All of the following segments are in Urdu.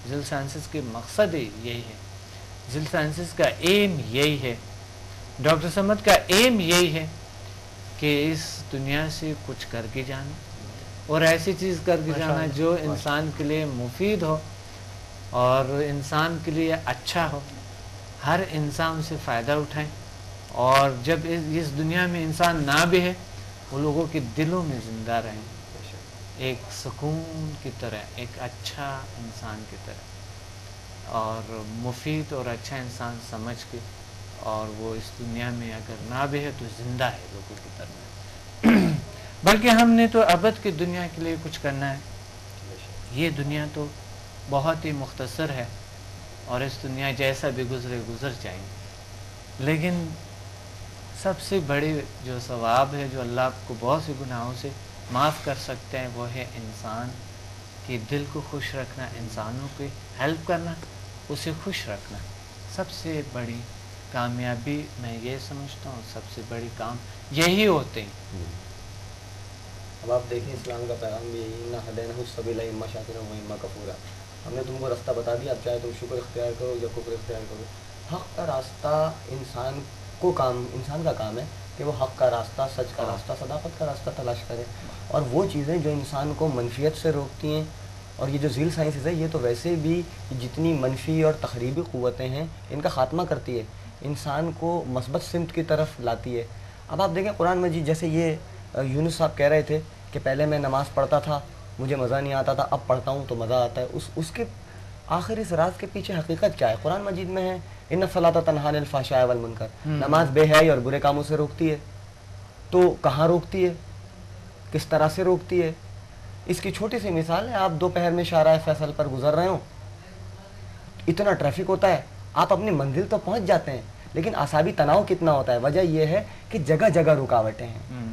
ذیل سائنسز کے مقصد یہی ہے، ذیل سائنسز کا ایم یہی ہے، ڈاکٹر سمد کا ایم یہی ہے کہ اس دنیا سے کچھ کر کے جانا، اور ایسی چیز کر کے جانا جو انسان کے لیے مفید ہو اور انسان کے لیے اچھا ہو، ہر انسان سے فائدہ اٹھائیں، اور جب اس دنیا میں انسان نہ بھی ہے وہ لوگوں کے دلوں میں زندہ رہیں، ایک سکون کی طرح، ایک اچھا انسان کی طرح، اور مفید اور اچھا انسان سمجھ کے، اور وہ اس دنیا میں اگر نہ بھی ہے تو زندہ ہے لوگوں کی طرح بلکہ ہم نے تو ابد کی دنیا کے لیے کچھ کرنا ہے. یہ دنیا تو بہت ہی مختصر ہے، اور اس دنیا جیسا بھی گزرے گزر جائیں گے، لیکن سب سے بڑی جو ثواب ہے جو اللہ کو بہت سے گناہوں سے معاف کر سکتے ہیں وہ ہے انسان کے دل کو خوش رکھنا، انسانوں کی ہیلپ کرنا، اسے خوش رکھنا. سب سے بڑی کامیابی میں یہ سمجھتا ہوں، سب سے بڑی کام یہی ہوتے ہیں. اب آپ دیکھیں اسلام کا پیغام بھی یہی، نہ ہدینہ السبیل اما شاکرا و اما کفورا، ہم نے تم کو راستہ بتا دیا، اب چاہے تم شکر اختیار کرو یا کفر اختیار کرو. حق کا راستہ انسان کا کام ہے کہ وہ حق کا راستہ، سچ کا راستہ، صداقت کا راستہ تلاش کرے، اور وہ چیزیں جو انسان کو منفیت سے روکتی ہیں. اور یہ جو ذیل سائنسز ہے یہ تو ویسے بھی جتنی منفی اور تخریبی قوتیں ہیں ان کا خاتمہ کرتی ہے، انسان کو مثبت سمت کی طرف لاتی ہے. اب آپ دیکھیں قرآن مجید، جیسے یہ یونس صاحب کہہ رہے تھے کہ پہلے میں نماز پڑھتا تھا مجھے مزہ نہیں آتا تھا، اب پڑھتا ہوں تو مزہ آتا ہے. اس کے آخر اس راز کے پیچھے حقیقت کیا ہے؟ قرآن مجید میں ہے ان الصلاۃ تنہی عن الفحشاء والمنکر، نماز بے حیائی اور برے کاموں سے روکتی ہے. تو کہاں روکتی ہے، کس طرح سے روکتی ہے؟ اس کی چھوٹی سی مثال ہے، آپ دوپہر میں شارع فیصل پر گزر رہے ہوں، اتنا ٹریفک ہوتا ہے، آپ اپنی منزل تو پہنچ جاتے ہیں لیکن اعصابی تناؤ کتنا ہوتا ہے. وجہ یہ ہے کہ جگہ جگہ رکاوٹیں ہیں،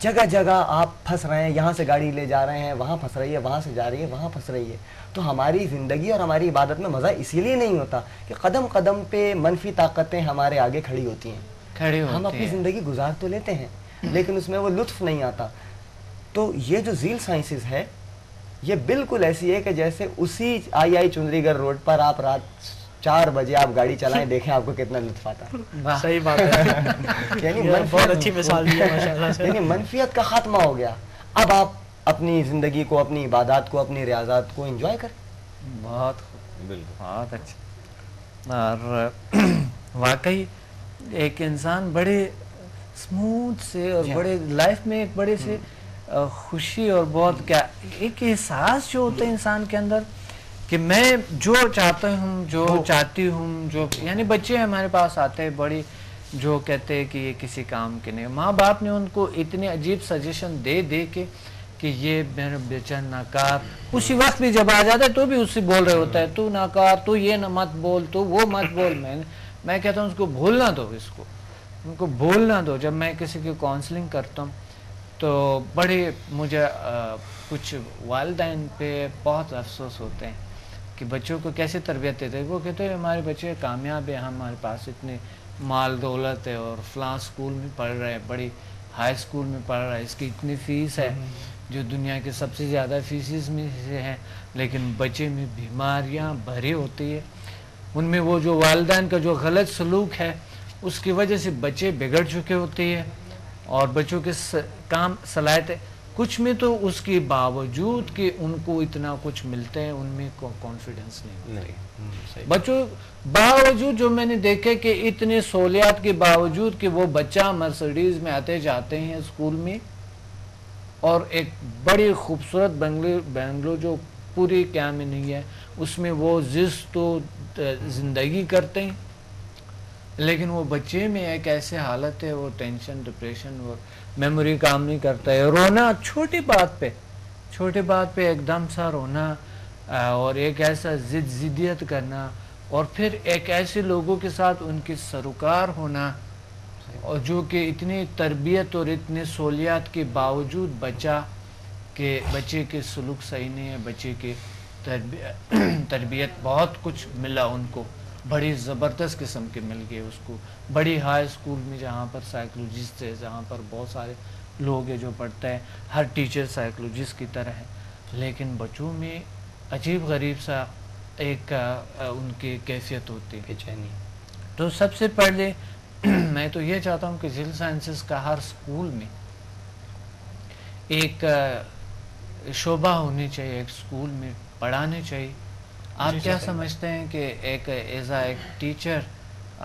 جگہ جگہ آپ پھنس رہے ہیں، یہاں سے گاڑی لے جا رہے ہیں وہاں پھنس رہی ہے، وہاں سے جا رہی ہے وہاں پھنس رہی ہے. تو ہماری زندگی اور ہماری عبادت میں مزہ اسی لیے نہیں ہوتا کہ قدم قدم پہ منفی طاقتیں ہمارے آگے کھڑی ہوتی ہیں. ہم اپنی زندگی گزار تو لیتے ہیں لیکن اس میں وہ لطف نہیں آتا. تو یہ جو ذیل سائنسز ہے یہ بالکل ایسی ہے کہ جیسے اسی آئی چندری گڑھ روڈ پر آپ رات 4 بجے آپ گاڑی چلائیں، دیکھیں آپ کو کتنا لطف آتا ہے. صحیح بات ہے، یعنی بہت اچھی مثال دی ہے ماشاءاللہ سے. یعنی منفیت کا خاتمہ ہو گیا. اب آپ اپنی زندگی کو، اپنی عبادات کو، اپنی ریاضات کو انجوائے کریں. بہت بہت اچھا. اور واقعی ایک انسان بڑے اسموتھ سے اور بڑے لائف میں ایک بڑے سے خوشی اور بہت کیا ایک احساس جو ہوتا ہے انسان کے اندر کہ میں جو چاہتا ہوں، جو چاہتی ہوں، جو یعنی بچے ہمارے پاس آتے ہیں بڑی جو کہتے ہیں کہ یہ کسی کام کے نہیں، ماں باپ نے ان کو اتنے عجیب سجیشن دے دے کے کہ یہ میرا بیچا ناکار، اسی وقت بھی جب آ جاتا ہے تو بھی اس سے بول رہے ہوتا ہے تو ناکار، تو یہ نہ مت بول، تو وہ مت بول. میں کہتا ہوں اس کو بھولنا دو، اس کو ان کو بولنا دو. جب میں کسی کی کاؤنسلنگ کرتا ہوں تو بڑے مجھے کچھ والدین پہ بہت افسوس ہوتے ہیں کہ بچوں کو کیسے تربیت دیتے ہیں. وہ کہتے ہیں ہمارے بچے کامیاب ہیں، ہمارے پاس اتنے مال دولت ہے اور فلاں اسکول میں پڑھ رہے ہیں، بڑی ہائی اسکول میں پڑھ رہا ہے، اس کی اتنی فیس ہے جو دنیا کے سب سے زیادہ فیسز میں سے ہیں، لیکن بچے میں بیماریاں بھری ہوتی ہے. ان میں وہ جو والدین کا جو غلط سلوک ہے اس کی وجہ سے بچے بگڑ چکے ہوتے ہیں، اور بچوں کے کام صلاحیتیں کچھ میں تو اس کے باوجود کہ ان کو اتنا کچھ ملتا ہے ان میں کانفیڈنس نہیں ہوتی. بچوں باوجود جو میں نے دیکھے کہ اتنے سہولیات کے باوجود کہ وہ بچہ مرسڈیز میں آتے جاتے ہیں اسکول میں، اور ایک بڑی خوبصورت بنگلو جو پوری کیا میں نہیں ہے اس میں وہ زشت و زندگی کرتے ہیں، لیکن وہ بچے میں ایک ایسے حالت ہے، وہ ٹینشن، ڈپریشن اور میموری کام نہیں کرتا ہے. رونا چھوٹی بات پہ ایک دم سا رونا، اور ایک ایسا ضدیت کرنا، اور پھر ایک ایسے لوگوں کے ساتھ ان کے سروکار ہونا، اور جو کہ اتنی تربیت اور اتنے سہولیات کے باوجود بچے کے سلوک صحیح نہیں ہے، بچے کے تربیت بہت کچھ ملا ان کو، بڑی زبردست قسم کے مل گئے اس کو بڑی ہائی اسکول میں جہاں پر سائیکولوجسٹ ہے، جہاں پر بہت سارے لوگ ہیں جو پڑھتے ہیں، ہر ٹیچر سائیکولوجسٹ کی طرح ہے. لیکن بچوں میں عجیب غریب سا ایک ان کی کیفیت ہوتی ہے. بے چینی. تو سب سے پہلے میں تو یہ چاہتا ہوں کہ ذیل سائنسز کا ہر اسکول میں ایک شعبہ ہونی چاہیے، ایک اسکول میں پڑھانے چاہیے. آپ کیا سمجھتے ہیں کہ ایک ایز اے ایک ٹیچر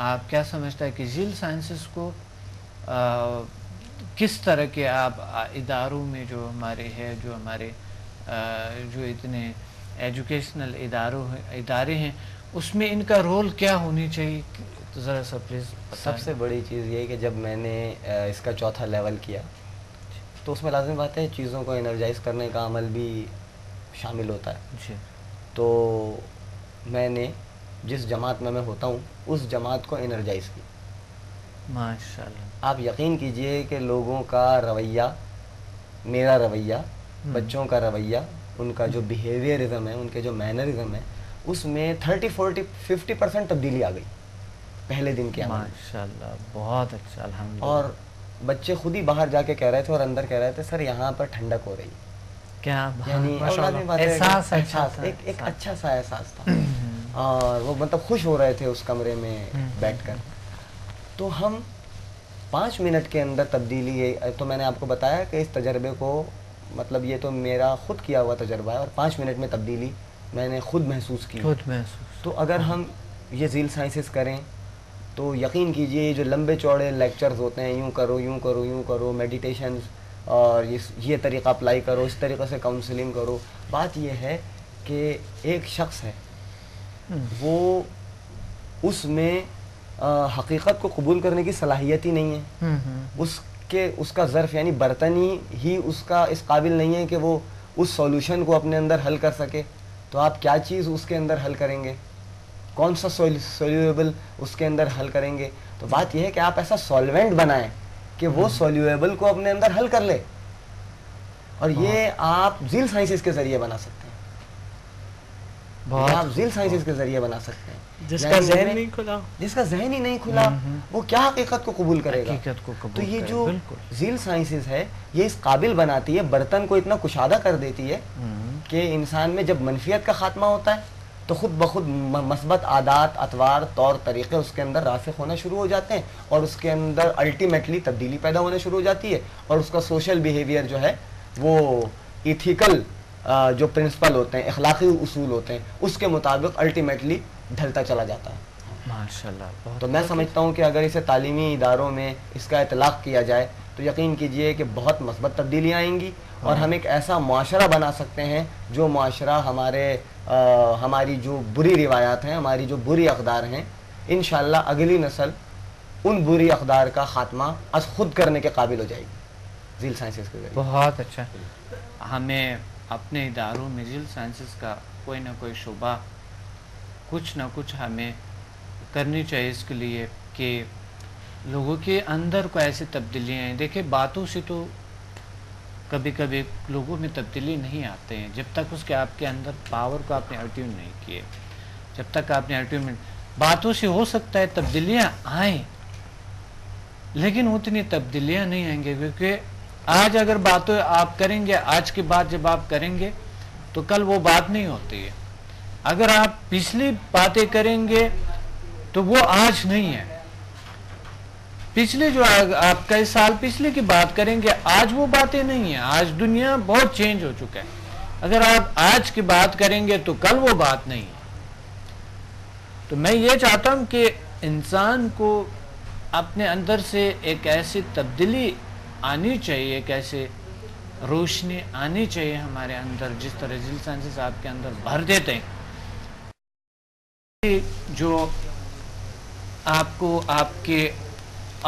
آپ کیا سمجھتا ہے کہ ذیل سائنسز کو کس طرح کے آپ اداروں میں جو ہمارے ہے، جو ہمارے جو اتنے ایجوکیشنل ادارے ہیں، اس میں ان کا رول کیا ہونی چاہیے؟ تو ذرا سا پلیز. سب سے بڑی چیز یہ ہے کہ جب میں نے اس کا چوتھا لیول کیا تو اس میں لازمی بات ہے چیزوں کو انرجائز کرنے کا عمل بھی شامل ہوتا ہے. جی. تو میں نے جس جماعت میں ہوتا ہوں اس جماعت کو انرجائز کی. ماشاء اللہ. آپ یقین کیجئے کہ لوگوں کا رویہ، میرا رویہ، بچوں کا رویہ، ان کا جو بیہیویئرزم ہے، ان کے جو مینرزم ہے، اس میں 30-40-50% تبدیلی آ گئی پہلے دن کے عمل. ماشاء اللہ، بہت اچھا. الحمدللہ. اور بچے خود ہی باہر جا کے کہہ رہے تھے اور اندر کہہ رہے تھے سر یہاں پر ٹھنڈک ہو رہی. کیا یعنی احساس ایک اچھا سا احساس تھا اور وہ مطلب خوش ہو رہے تھے اس کمرے میں بیٹھ کر. تو ہم 5 منٹ کے اندر تبدیلی. تو میں نے آپ کو بتایا کہ اس تجربے کو مطلب یہ تو میرا خود کیا ہوا تجربہ ہے اور 5 منٹ میں تبدیلی میں نے خود محسوس کی. تو اگر ہم یہ ذیل سائنسز کریں تو یقین کیجئے یہ جو لمبے چوڑے لیکچرز ہوتے ہیں، یوں کرو یوں کرو یوں کرو، میڈیٹیشنز اور یہ طریقہ اپلائی کرو، اس طریقے سے کاؤنسلنگ کرو. بات یہ ہے کہ ایک شخص ہے وہ اس میں حقیقت کو قبول کرنے کی صلاحیت ہی نہیں ہے. اس کا ظرف یعنی برتنی ہی اس کا اس قابل نہیں ہے کہ وہ اس سولوشن کو اپنے اندر حل کر سکے. تو آپ کیا چیز اس کے اندر حل کریں گے؟ کون سا سولیویبل اس کے اندر حل کریں گے؟ تو بات یہ ہے کہ آپ ایسا سولوینٹ بنائیں کہ وہ سولیویبل کو اپنے اندر حل کر لے. اور یہ آپ ذیل سائنسز کے ذریعے بنا سکتے ہیں. آپ ذیل سائنسز کے ذریعے بنا سکتے ہیں. جس کا ذہن نہیں کھلا، جس کا ذہن ہی نہیں کھلا وہ کیا حقیقت کو قبول کرے گا؟ تو یہ جو ذیل سائنسز ہے یہ اس قابل بناتی ہے، برتن کو اتنا کشادہ کر دیتی ہے کہ انسان میں جب منفیت کا خاتمہ ہوتا ہے تو خود بخود مثبت عادات، اطوار، طور طریقے اس کے اندر راسخ ہونا شروع ہو جاتے ہیں اور اس کے اندر الٹیمیٹلی تبدیلی پیدا ہونا شروع ہو جاتی ہے اور اس کا سوشل بیہیویئر جو ہے وہ ایتھیکل جو پرنسپل ہوتے ہیں، اخلاقی اصول ہوتے ہیں، اس کے مطابق الٹیمیٹلی ڈھلتا چلا جاتا ہے. ماشاءاللہ. تو میں سمجھتا ہوں کہ اگر اسے تعلیمی اداروں میں اس کا اطلاق کیا جائے تو یقین کیجئے کہ بہت مثبت تبدیلیاں آئیں گی اور ہم ایک ایسا معاشرہ بنا سکتے ہیں جو معاشرہ ہماری جو بری روایات ہیں، ہماری جو بری اقدار ہیں، انشاءاللہ اگلی نسل ان بری اقدار کا خاتمہ از خود کرنے کے قابل ہو جائے گی ذیل سائنسز کے ذریعے. بہت اچھا. ہمیں اپنے اداروں میں ذیل سائنسز کا کوئی نہ کوئی شعبہ، کچھ نہ کچھ ہمیں کرنی چاہیے اس کے لیے کہ لوگوں کے اندر کو ایسی تبدیلیاں ہیں. دیکھیں باتوں سے تو کبھی کبھی لوگوں میں تبدیلی نہیں آتے ہیں جب تک اس کے آپ کے اندر پاور کو آپ نے الٹیوٹ نہیں کیے. جب تک آپ نے الٹیوٹ باتوں سے ہو سکتا ہے تبدیلیاں آئیں لیکن اتنی تبدیلیاں نہیں آئیں گے کیونکہ آج اگر باتیں آپ کریں گے، آج کی بات جب آپ کریں گے تو کل وہ بات نہیں ہوتی ہے. اگر آپ پچھلی باتیں کریں گے تو وہ آج نہیں ہے. پچھلے جو آپ کئی سال پچھلے کی بات کریں گے آج وہ باتیں نہیں ہیں. آج دنیا بہت چینج ہو چکا ہے. اگر آپ آج کی بات کریں گے تو کل وہ بات نہیں ہے. تو میں یہ چاہتا ہوں کہ انسان کو اپنے اندر سے ایک ایسی تبدیلی آنی چاہیے، ایک ایسے روشنی آنی چاہیے ہمارے اندر جس طرح ذیل سائنسز آپ کے اندر بھر دیتے ہیں جو آپ کو، آپ کے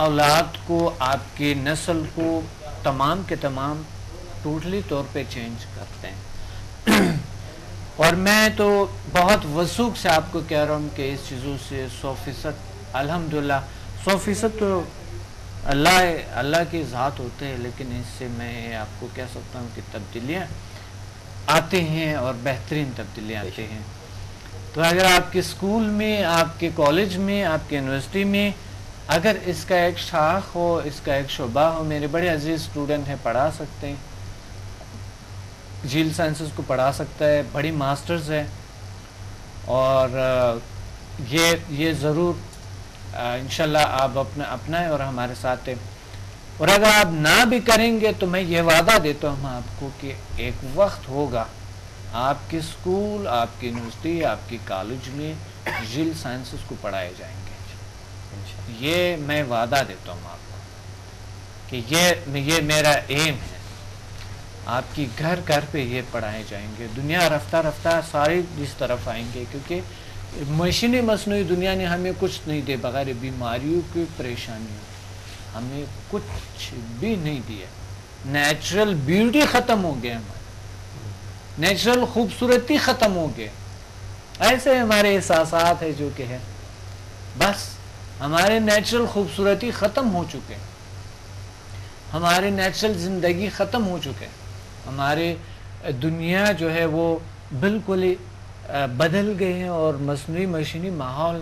اولاد کو، آپ کی نسل کو تمام کے تمام ٹوٹلی طور پہ چینج کرتے ہیں. اور میں تو بہت وثوق سے آپ کو کہہ رہا ہوں کہ اس چیزوں سے 100% الحمدللہ 100% تو اللہ کی ذات ہوتے ہیں، لیکن اس سے میں آپ کو کہہ سکتا ہوں کہ تبدیلیاں آتے ہیں اور بہترین تبدیلیاں آتے ہیں. تو اگر آپ کے اسکول میں، آپ کے کالج میں، آپ کے یونیورسٹی میں اگر اس کا ایک شاخ ہو، اس کا ایک شعبہ ہو، میرے بڑے عزیز اسٹوڈنٹ ہیں پڑھا سکتے ہیں، ذیل سائنسز کو پڑھا سکتا ہے، بڑی ماسٹرز ہے اور یہ ضرور انشاءاللہ آپ اپنائیں اور ہمارے ساتھ ہیں. اور اگر آپ نہ بھی کریں گے تو میں یہ وعدہ دیتا ہوں آپ کو کہ ایک وقت ہوگا آپ کے اسکول، آپ کی یونیورسٹی، آپ کی کالج میں جیل سائنسز کو پڑھائے جائیں گے. یہ میں وعدہ دیتا ہوں آپ کو کہ یہ میرا ایم ہے. آپ کی گھر گھر پہ یہ پڑھائے جائیں گے. دنیا رفتہ رفتہ ساری اس طرف آئیں گے، کیونکہ مشینی مصنوعی دنیا نے ہمیں کچھ نہیں دے بغیر بیماریوں کی پریشانیوں، ہمیں کچھ بھی نہیں دیا. نیچرل بیوٹی ختم ہو گیا، ہمارے نیچرل خوبصورتی ختم ہو گئے. ایسے ہمارے احساسات ہے جو کہ ہے، بس ہمارے نیچرل خوبصورتی ختم ہو چکے، ہمارے نیچرل زندگی ختم ہو چکے. ہمارے دنیا جو ہے وہ بالکل ہی بدل گئے ہیں، اور مصنوعی مشینی ماحول،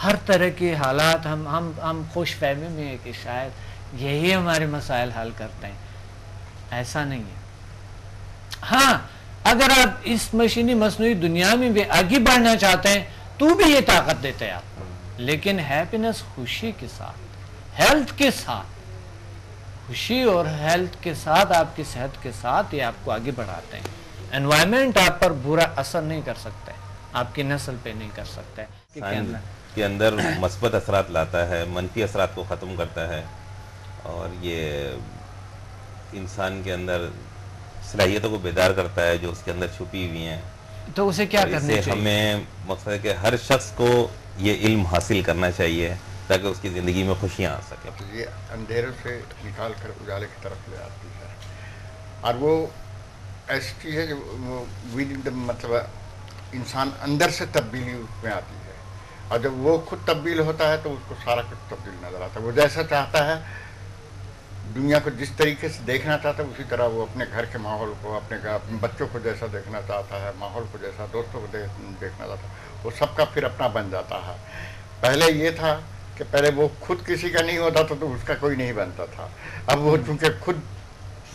ہر طرح کے حالات، ہم خوش فہمی میں ہیں کہ شاید یہی ہمارے مسائل حل کرتے ہیں. ایسا نہیں ہے. ہاں اگر آپ اس مشینی مصنوعی دنیا میں بھی آگے بڑھنا چاہتے ہیں تو بھی یہ طاقت دیتے ہیں آپ کو، لیکن ہیپینس، خوشی کے ساتھ، ہیلتھ کے ساتھ، خوشی اور ہیلتھ کے ساتھ، آپ کی صحت کے ساتھ یہ آپ کو آگے بڑھاتے ہیں. انوائرمنٹ آپ پر برا اثر نہیں کر سکتا ہے، آپ کی نسل پہ نہیں کر سکتا ہے. کے اندر مثبت اثرات لاتا ہے، منفی اثرات کو ختم کرتا ہے، اور یہ انسان کے اندر صلاحیتوں کو بیدار کرتا ہے جو اس کے اندر چھپی ہوئی ہیں. تو اسے کیا کرنا چاہیے؟ ہمیں مقصد ہے کہ ہر شخص کو یہ علم حاصل کرنا چاہیے تاکہ اس کی زندگی میں خوشیاں آ سکیں. یہ اندھیروں سے نکال کر اجالے کی طرف لے آتی ہے، اور وہ ایسی چیز ہے جو مطلب انسان اندر سے تبدیلی اس میں آتی ہے، اور جب وہ خود تبدیل ہوتا ہے تو اس کو سارا کچھ تبدیل نظر آتا ہے. وہ جیسا چاہتا ہے، دنیا کو جس طریقے سے دیکھنا چاہتا ہے اسی طرح وہ اپنے گھر کے ماحول کو، اپنے بچوں کو جیسا دیکھنا چاہتا ہے، ماحول کو جیسا، دوستوں کو دیکھنا چاہتا ہے، وہ سب کا پھر اپنا بن جاتا ہے. پہلے یہ تھا کہ پہلے وہ خود کسی کا نہیں ہوتا تھا تو اس کا کوئی نہیں بنتا تھا. اب وہ چونکہ خود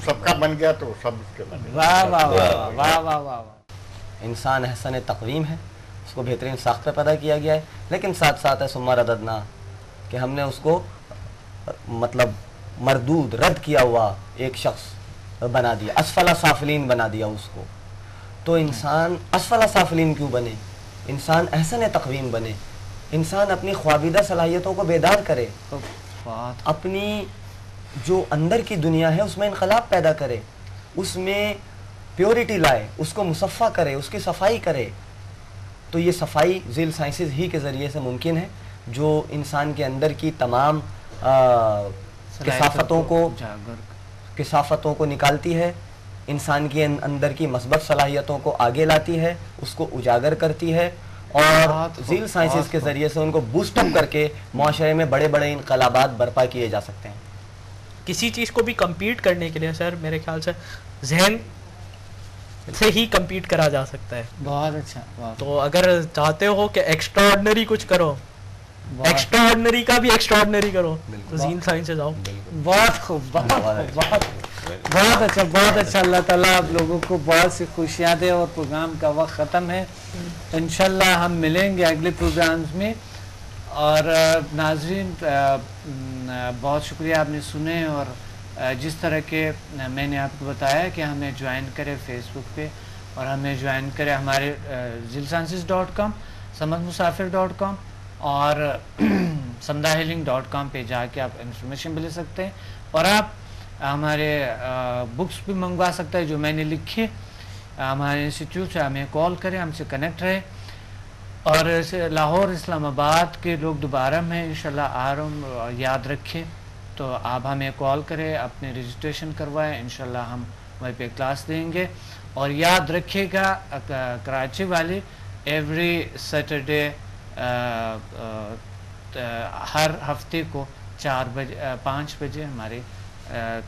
سب کا بن گیا تو وہ سب اس کے بن گیا. واہ واہ واہ واہ واہ واہ. انسان احسن تقویم ہے، اس کو بہترین ساخت پہ پیدا کیا گیا ہے، لیکن ساتھ ساتھ ہے ثم رددنا، کہ ہم نے اس کو مطلب مردود، رد کیا ہوا ایک شخص بنا دیا، اسفل سافلین بنا دیا اس کو. تو انسان اسفل سافلین کیوں بنے؟ انسان احسن تقویم بنے، انسان اپنی خوابیدہ صلاحیتوں کو بیدار کرے، اپنی جو اندر کی دنیا ہے اس میں انقلاب پیدا کرے، اس میں پیورٹی لائے، اس کو مصفح کرے، اس کی صفائی کرے. تو یہ صفائی ذیل سائنسز ہی کے ذریعے سے ممکن ہے، جو انسان کے اندر کی تمام کثافتوں کو نکالتی ہے، انسان کے اندر کی مثبت صلاحیتوں کو آگے لاتی ہے، اس کو اجاگر کرتی ہے، اور ذیل سائنسز کے ذریعے سے ان کو بوسٹ اپ کر کے معاشرے میں بڑے بڑے انقلابات برپا کیے جا سکتے ہیں. کسی چیز کو بھی کمپیٹ کرنے کے لیے سر میرے خیال سے ذہن سے ہی کمپیٹ کرا جا سکتا ہے. بہت اچھا. تو اگر چاہتے ہو کہ ایکسٹراڈنری کچھ کرو، ایکسٹراڈنری کا بھی ایکسٹراڈنری کرو، تو ذیل سائنس سے جاؤ. بہت خوب، بہت اچھا، بہت اچھا. اللہ تعالیٰ آپ لوگوں کو بہت سی خوشیاں دے. اور پروگرام کا وقت ختم ہے، انشاءاللہ ہم ملیں گے اگلے پروگرامز میں. اور ناظرین بہت شکریہ آپ نے سنے، اور جس طرح کے میں نے آپ کو بتایا کہ ہمیں جوائن کرے فیس بک پہ، اور ہمیں جوائن کرے ہمارے zilsciences.com، samadmusafir.com اور samdahhealing.com پہ جا کے آپ انفارمیشن بھی لے سکتے ہیں. اور آپ ہمارے بکس بھی منگوا سکتے ہیں جو میں نے لکھی. ہمارے انسٹیٹیوٹ سے ہمیں کال کریں، ہم سے کنیکٹ رہے. اور لاہور، اسلام آباد کے لوگ دوبارہ میں انشاءاللہ آ رہا ہوں، یاد رکھیں. تو آپ ہمیں کال کریں، اپنے رجسٹریشن کروائیں، انشاءاللہ ہم وہیں پہ کلاس دیں گے. اور یاد رکھیے گا کراچی والے ایوری سیٹرڈے ہر ہفتے کو 5 بجے ہماری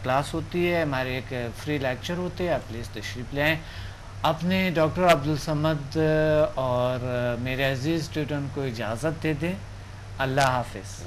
کلاس ہوتی ہے، ہمارے ایک فری لیکچر ہوتے ہیں. آپ پلیز تشریف لے آئیں. اپنے ڈاکٹر عبدالصمد اور میرے عزیز اسٹوڈنٹ کو اجازت دے دیں. اللہ حافظ.